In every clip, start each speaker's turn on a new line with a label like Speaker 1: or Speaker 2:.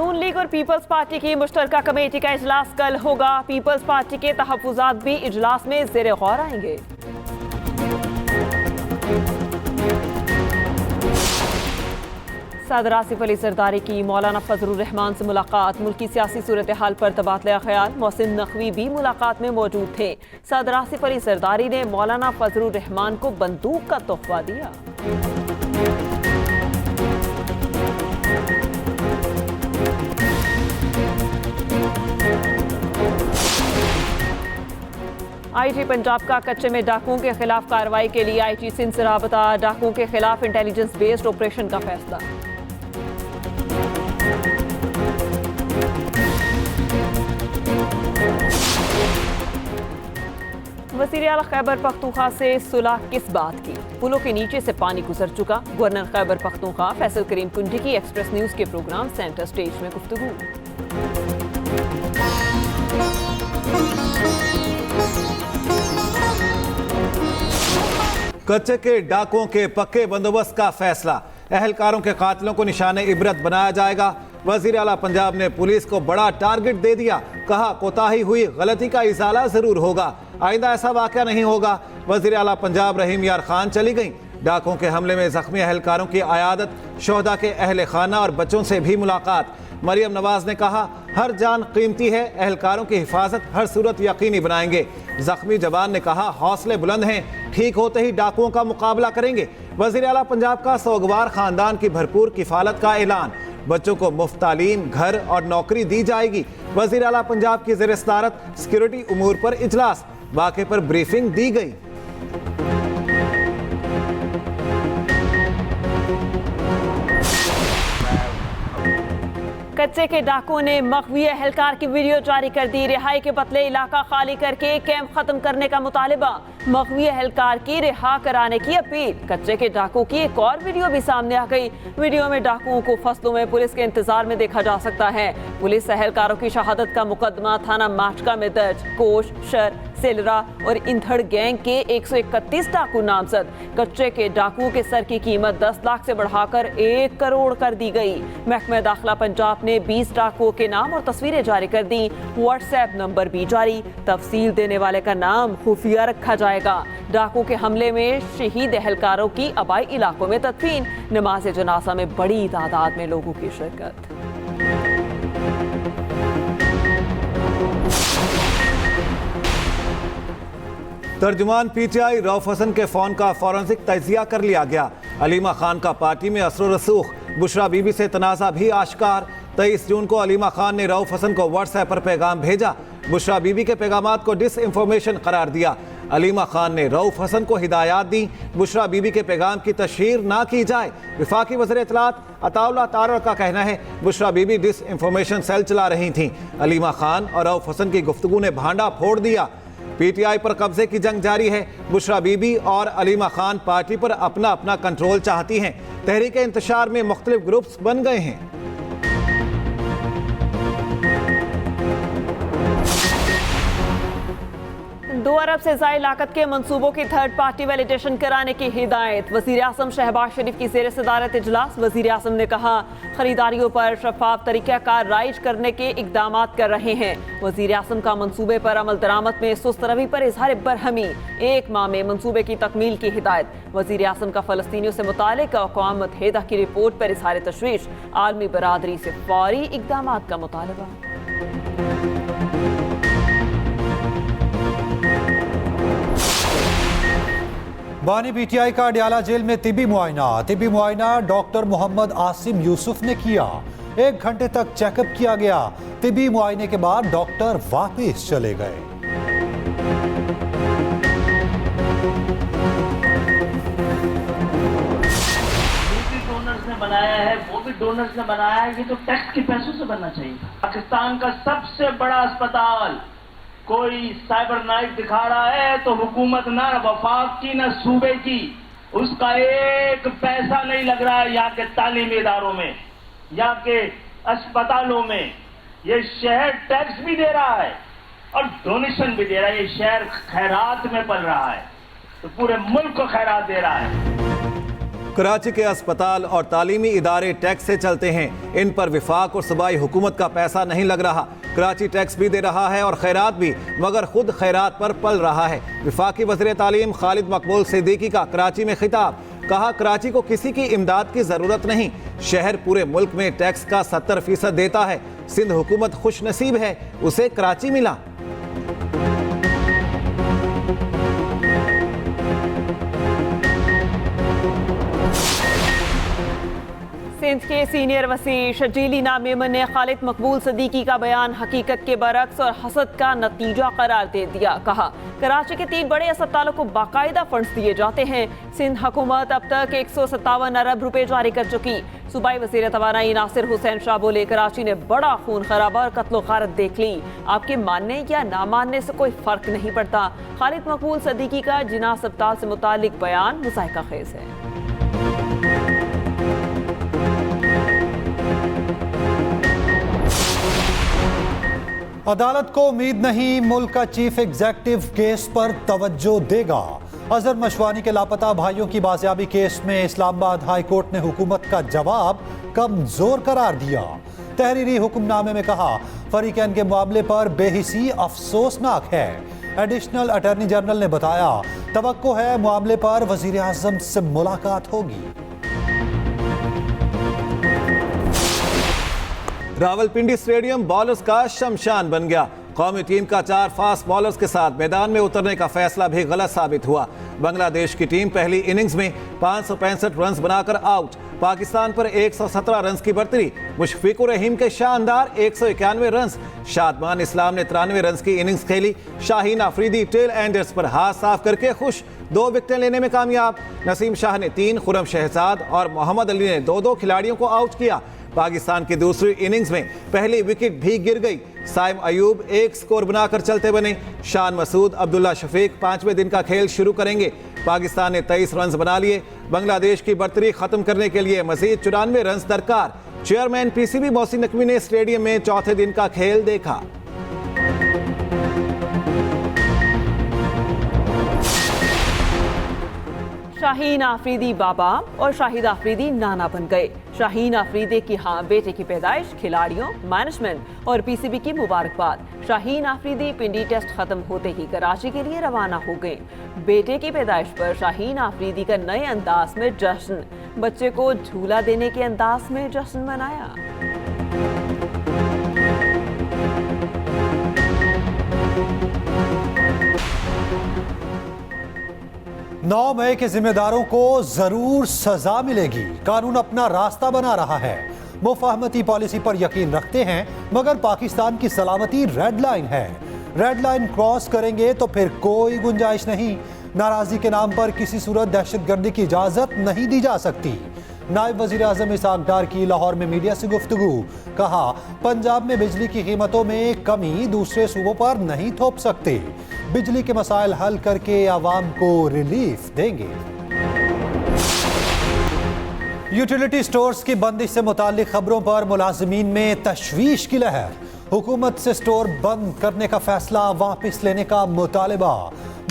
Speaker 1: नून league और peoples party की मुश्तरका committee का इजलास कल होगा। पीपल्स पार्टी के तहफ्फुज़ात भी इजलास में ज़ेरे गौर आएंगे। सदर आसिफ अली जरदारी की मौलाना फजलुर रहमान से मुलाकात। मुल्की सियासी सूरत हाल पर तबादला ख्याल। मोहसिन नकवी भी मुलाकात में मौजूद थे। सदर आसिफ अली जरदारी ने मौलाना फजलुर रहमान को बंदूक का तोहफा दिया। आईजी पंजाब का कच्चे में डाकुओं के खिलाफ कार्रवाई के लिए आईजी सिंध से राबता। डाकुओं के खिलाफ इंटेलिजेंस बेस्ड ऑपरेशन का फैसला। वज़ीर आला खैबर पख्तूनख्वा से सुलह किस बात की? पुलों के नीचे से पानी गुजर चुका। गवर्नर खैबर पख्तूनख्वा फैसल करीम कुंडी की एक्सप्रेस न्यूज के प्रोग्राम सेंटर स्टेज में गुफ्तगू।
Speaker 2: कच्चे के डाकुओं के पक्के बंदोबस्त का फैसला। अहलकारों के कातिलों को निशाने इबरत बनाया जाएगा। वज़ीर आला पंजाब ने पुलिस को बड़ा टारगेट दे दिया। कहा कोताही हुई, गलती का इजाला जरूर होगा, आइंदा ऐसा वाक़या नहीं होगा। वज़ीर आला पंजाब रहीम यार खान चली गई। डाकुओं के हमले में जख्मी अहलकारों की आयादत। शोहदा के अहल खाना और बच्चों से भी मुलाकात। मरियम नवाज ने कहा हर जान कीमती है, अहलकारों की हिफाजत हर सूरत यकीनी बनाएंगे। जख्मी जवान ने कहा हौसले बुलंद हैं, ठीक होते ही डाकुओं का मुकाबला करेंगे। वज़ीर आला पंजाब का सोगवार खानदान की भरपूर किफालत का ऐलान। बच्चों को मुफ्त तालीम, घर और नौकरी दी जाएगी। वज़ीर आला पंजाब की ज़ेर सदारत सिक्योरिटी उमूर पर इजलास। वाक़े पर ब्रीफिंग दी गई।
Speaker 1: कच्चे के डाकुओं ने मखवी अहलकार की वीडियो जारी कर दी। रिहाई के बदले इलाका खाली करके कैंप खत्म करने का मुतालिबा। मखवी अहलकार की रिहा कराने की अपील। कच्चे के डाकुओं की एक और वीडियो भी सामने आ गई। वीडियो में डाकुओं को फसलों में पुलिस के इंतजार में देखा जा सकता है। पुलिस अहलकारों की शहादत का मुकदमा थाना माचका में दर्ज। कोश, शर, सेलरा और इंधड़ गैंग के 131 डाकू नामजद। कच्चे के डाकुओं के सर की कीमत 10 लाख से बढ़ाकर 1 करोड़ कर दी गई। महकमा दाखिला पंजाब ने 20 डाकुओं के नाम और तस्वीरें जारी कर दी। व्हाट्सएप नंबर भी जारी। तफसील देने वाले का नाम खुफिया रखा जाएगा। डाकुओं के हमले में शहीद अहलकारों की आबाई इलाकों में तदफीन। नमाज जनाजा में बड़ी तादाद में लोगों की शिरकत।
Speaker 2: तर्जुमान पीटीआई रऊफ हसन के फ़ोन का फॉरेंसिक तजिया कर लिया गया। अलीमा खान का पार्टी में असर रसूख। बुशरा बीबी से तनाज़ा भी आश्कार। 23 जून को अलीमा खान ने रऊफ हसन को व्हाट्सएप पर पैगाम भेजा। बुशरा बीबी के पैगामात को डिसइंफॉर्मेशन करार दिया। अलीमा खान ने रऊफ हसन को हिदायत दी बुशरा बीबी के पैगाम की तशहीर ना की जाए। वफाकी वज़ीर इत्तलात अताउल्लाह तारर का कहना है बुशरा बीबी डिसइंफॉर्मेशन सेल चला रही थीं। अलीमा खान और रऊफ हसन की गुफ्तगू ने भांडा फोड़ दिया। पीटीआई पर कब्जे की जंग जारी है। बुशरा बीबी और अलीमा खान पार्टी पर अपना अपना कंट्रोल चाहती हैं। तहरीक इंतशार में मुख्तलिफ ग्रुप्स बन गए हैं।
Speaker 1: $2 अरब से ज़ायद लागत के मंसूबों की थर्ड पार्टी वैलिडेशन कराने की हिदायत। वज़ीर आज़म शहबाज शरीफ की ज़ेर सदारत इजलास। वज़ीर आज़म ने कहा खरीदारियों पर शफाफ तरीक़ाकार राइज करने के इक़दाम कर रहे हैं। वज़ीर आज़म का मंसूबे पर अमल दरामद में सुस्त रवि पर इजहार बरहमी। 1 माह में मंसूबे की तकमील की हिदायत। वज़ीर आज़म का फ़लस्तीनियों से मुतालिक अक़वाम मुत्तहिदा की रिपोर्ट पर इजहार तशवीश। आलमी बरादरी से फौरी इक़दाम का मुतालबा।
Speaker 3: बानी पीटीआई का अडयाला जेल में तिबी मुआयना डॉक्टर मोहम्मद आसिम यूसुफ ने किया। 1 घंटे तक चेकअप किया गया। तिबी मुआयने के बाद डॉक्टर वापस चले गए।
Speaker 4: डोनर्स ने बनाया है, वो भी डोनर्स ने बनाया है। ये तो टैक्स के पैसों से बनना चाहिए। पाकिस्तान का सबसे बड़ा अस्पताल कोई साइबर नाइफ दिखा रहा है तो हुकूमत ना वफाक की ना सूबे की, उसका एक पैसा नहीं लग रहा है। यहाँ के तालीमी इदारों में, यहाँ के अस्पतालों में ये शहर टैक्स भी दे रहा है और डोनेशन भी दे रहा है। ये शहर खैरात में पल रहा है तो पूरे मुल्क को खैरात दे रहा है।
Speaker 2: कराची के अस्पताल और तालीमी इदारे टैक्स से चलते हैं। इन पर विफाक और सूबाई हुकूमत का पैसा नहीं लग रहा। कराची टैक्स भी दे रहा है और खैरात भी, मगर खुद खैरात पर पल रहा है। विफाकी वज़ीर तालीम खालिद मकबूल सिद्दीकी का कराची में खिताब, कहा कराची को किसी की इमदाद की ज़रूरत नहीं। शहर पूरे मुल्क में टैक्स का 70% देता है। सिंध हुकूमत खुश नसीब है, उसे कराची मिला।
Speaker 1: सिंध के सीनियर वसी शजीली नामेमन ने खालिद मकबूल सिद्दीकी का बयान हकीकत के बरक्स और हसद का नतीजा करार दे दिया। कहा कराची के 3 बड़े अस्पतालों को बाकायदा फंड्स दिए जाते हैं। सिंध हुकूमत अब तक 157 अरब रुपए जारी कर चुकी। सूबाई वज़ीर तवानाई नासिर हुसैन शाह बोले कराची ने बड़ा खून खराबा और कत्लो गारत देख ली। आपके मानने या ना मानने से कोई फर्क नहीं पड़ता। खालिद मकबूल सिद्दीकी का जिना अस्पताल से मुतालिक बयान मुज़ाहिका खेज है।
Speaker 3: अदालत को उम्मीद नहीं मुल्क का चीफ एग्जीक्यूटिव केस पर तवज्जो देगा। अजहर मशवानी के लापता भाइयों की बाजियाबी केस में इस्लामाबाद हाई कोर्ट ने हुकूमत का जवाब कमजोर करार दिया। तहरीरी हुक्मनामे में कहा फरीकैन के मामले पर बेहिसी अफसोसनाक है। एडिशनल अटॉर्नी जनरल ने बताया तवक्को है मामले पर वजीर आजम से मुलाकात होगी।
Speaker 2: रावलपिंडी स्टेडियम बॉलर्स का शमशान बन गया। कौमी टीम का 4 फास्ट बॉलर्स के साथ मैदान में उतरने का फैसला भी गलत साबित हुआ। बांग्लादेश की टीम पहली इनिंग्स में 565 रन बनाकर आउट। पाकिस्तान पर 117 रन की बढ़तरी। मुशफिकुर रहीम के शानदार 191 रन। शादमान इस्लाम ने 93 रन की इनिंग्स खेली। शाहीन अफरीदी टेल एंडर्स पर हाथ साफ करके खुश, 2 विकेटें लेने में कामयाब। नसीम शाह ने 3, खुरम शहजाद और मोहम्मद अली ने 2-2 खिलाड़ियों को आउट किया। पाकिस्तान की दूसरी इनिंग्स में पहली विकेट भी गिर गई। साइम अयूब 1 स्कोर बनाकर चलते बने। शान मसूद, अब्दुल्ला शफीक 5वें दिन का खेल शुरू करेंगे। पाकिस्तान ने 23 रन बना लिए। बांग्लादेश की बढ़तरी खत्म करने के लिए मजीद 94 रन दरकार। चेयरमैन पीसीबी मोहसिन नकवी ने स्टेडियम में चौथे दिन का खेल देखा।
Speaker 1: शाहीन आफरीदी बाबा और शाहिद आफरीदी नाना बन गए। शाहीन आफरीदी की बेटे की पैदाइश, खिलाड़ियों, मैनेजमेंट और पीसीबी की मुबारकबाद। शाहीन आफरीदी पिंडी टेस्ट खत्म होते ही कराची के लिए रवाना हो गए। बेटे की पैदाइश पर शाहीन आफरीदी का नए अंदाज में जश्न, बच्चे को झूला देने के अंदाज में जश्न मनाया।
Speaker 3: 9 मई के जिम्मेदारों को जरूर सजा मिलेगी। कानून अपना रास्ता बना रहा है। मुफाहमती पॉलिसी पर यकीन रखते हैं, मगर पाकिस्तान की सलामती रेड लाइन है। रेड लाइन क्रॉस करेंगे तो फिर कोई गुंजाइश नहीं। नाराजगी के नाम पर किसी सूरत दहशतगर्दी की इजाजत नहीं दी जा सकती। नायब वजीर आजम इसाक डार की लाहौर में मीडिया से गुफ्तगू, कहा पंजाब में बिजली की कीमतों में कमी दूसरे सूबों पर नहीं थोप सकते। बिजली के मसाइल हल करके आवाम को रिलीफ देंगे। यूटिलिटी स्टोर्स की बंदिश से मुताल्लिक खबरों पर मुलाजिमीन में तशवीश की लहर। हुकूमत से स्टोर बंद करने का फैसला वापस लेने का मुतालिबा।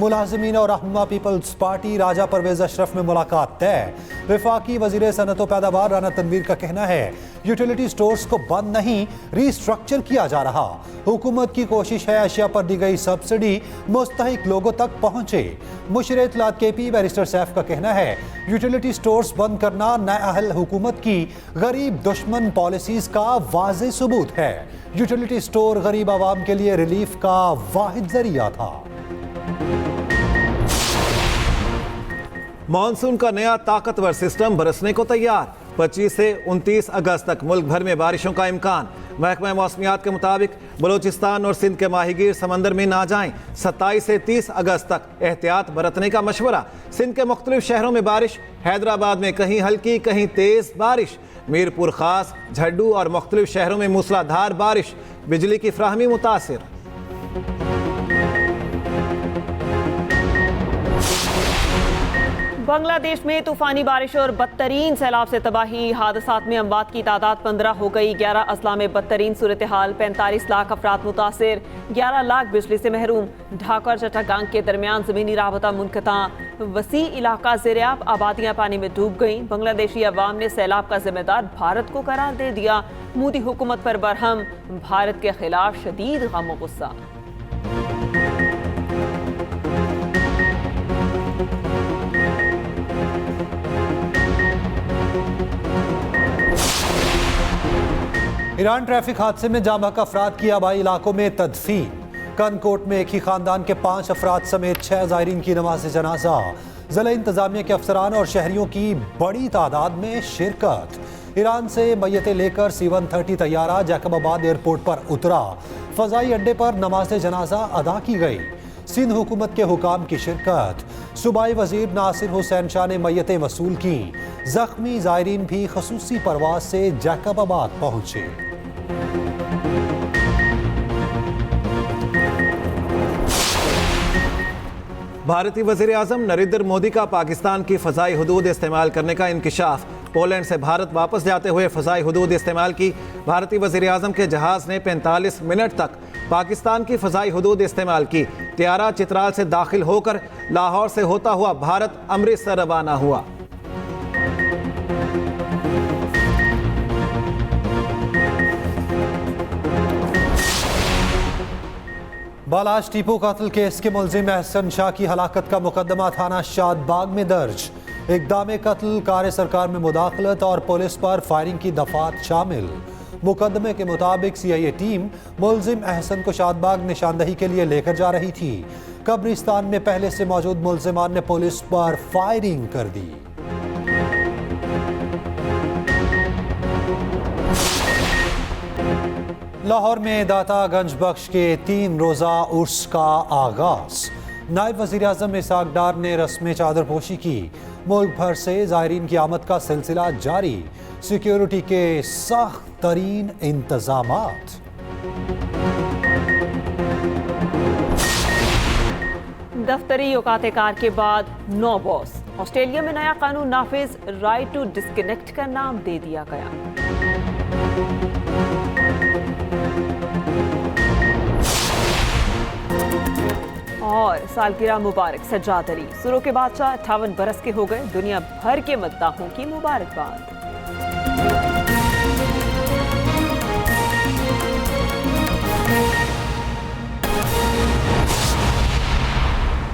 Speaker 3: मुलाजिमीन और रहनुमा पीपल्स पार्टी राजा परवेज अशरफ में मुलाकात तय। वफाकी वजीर सनत व पैदावार राना तनवीर का कहना है यूटिलिटी स्टोर्स को बंद नहीं, रिस्ट्रक्चर किया जा रहा। हुकूमत की कोशिश है अशिया पर दी गई सब्सिडी मुस्तहिक लोगों तक पहुंचे। मुशीर इत्तलात केपी बैरिस्टर सैफ का कहना है यूटिलिटी स्टोर्स बंद करना नाअहल हुकूमत की गरीब दुश्मन पॉलिसीज का वाज़ेह सबूत है। यूटिलिटी स्टोर गरीब आवाम के लिए रिलीफ का वाहिद जरिया था।
Speaker 2: मॉनसून का नया ताकतवर सिस्टम बरसने को तैयार। 25 से 29 अगस्त तक मुल्क भर में बारिशों का इम्कान। महकमा मौसमियात के मुताबिक बलोचिस्तान और सिंध के माहीगीर समंदर में ना जाएं। 27 से 30 अगस्त तक एहतियात बरतने का मशवरा। सिंध के मुख्तलिफ शहरों में बारिश। हैदराबाद में कहीं हल्की कहीं तेज बारिश। मीरपुर खास, झड्डू और मुख्तलिफ शहरों में मूसलाधार बारिश। बिजली की फ्राहमी मुतासिर।
Speaker 1: बांग्लादेश में तूफानी बारिश और बदतरीन सैलाब से तबाही, हादसात में अमवात की तादाद 15 हो गई। 11 अजला में बदतरीन सूरत हाल, 45 लाख अफराद मुतासिर, 11 लाख बिजली से महरूम। ढाका और चट्टागांग के दरमियान जमीनी राबता मुनक़ता, वसी इलाका ज़ेर-ए-आब, आबादियाँ पानी में डूब गईं। बांग्लादेशी अवाम ने सैलाब का जिम्मेदार भारत को करार दे दिया। मोदी हुकूमत पर बरहम, भारत के खिलाफ शदीद गम गुस्सा।
Speaker 3: ईरान ट्रैफिक हादसे में जाम बहक अफराद की आबाई इलाकों में तदफीन। कनकोट में एक ही खानदान के 5 अफराद समेत 6 ज़ायरीन की नमाज जनाजा। ज़िला इंतजामिया के अफसरान और शहरियों की बड़ी तादाद में शिरकत। ईरान से मय्यतें लेकर C-130 तैयारा जैकबाबाद एयरपोर्ट पर उतरा। फ़ज़ाई अड्डे पर नमाज जनाजा अदा की गई। सिंध हुकूमत के हुकाम की शिरकत। सूबाई वजीर नासिर हुसैन शाह ने मय्यतें वसूल की। जख्मी ज़ायरीन भी खसूसी परवाज से जैकबाबाद पहुंचे।
Speaker 2: भारतीय वज़ीर आज़म नरेंद्र मोदी का पाकिस्तान की फ़ज़ाई हदूद इस्तेमाल करने का इंकिशाफ। पोलैंड से भारत वापस जाते हुए फ़ज़ाई हदूद इस्तेमाल की। भारतीय वज़ीर आज़म के जहाज़ ने 45 मिनट तक पाकिस्तान की फ़ज़ाई हदूद इस्तेमाल की। त्यारा चित्राल से दाखिल होकर लाहौर से होता हुआ भारत अमृतसर रवाना हुआ।
Speaker 3: बालाज टीपू कत्ल केस के मुलजिम एहसन शाह की हलाकत का मुकदमा थाना शादबाग में दर्ज। इक़दाम कत्ल, कार सरकार में मुदाखलत और पुलिस पर फायरिंग की दफात शामिल। मुकदमे के मुताबिक CIA टीम मुलजिम एहसन को शादबाग निशानदही के लिए लेकर जा रही थी। कब्रिस्तान में पहले से मौजूद मुलजिमान ने पुलिस पर फायरिंग कर दी। लाहौर में दाता गंज बख्श के 3 रोज़ा उर्स का आगाज। नायब वज़ीर आज़म इसहाक डार ने रस्म चादर पोशी की। मुल्क भर से ज़ायरीन की आमद का सिलसिला जारी। सिक्योरिटी के सख्त तरीन इंतज़ामात।
Speaker 1: दफ्तरी औकात कार के बाद नो बॉस। ऑस्ट्रेलिया में नया कानून नाफिज, राइट टू डिस्कनेक्ट का नाम दे दिया गया। और सालगिरह मुबारक सज्जाद अली, सुरों के बादशाह 58 बरस के हो गए। दुनिया भर के मद्दाहों की मुबारकबाद।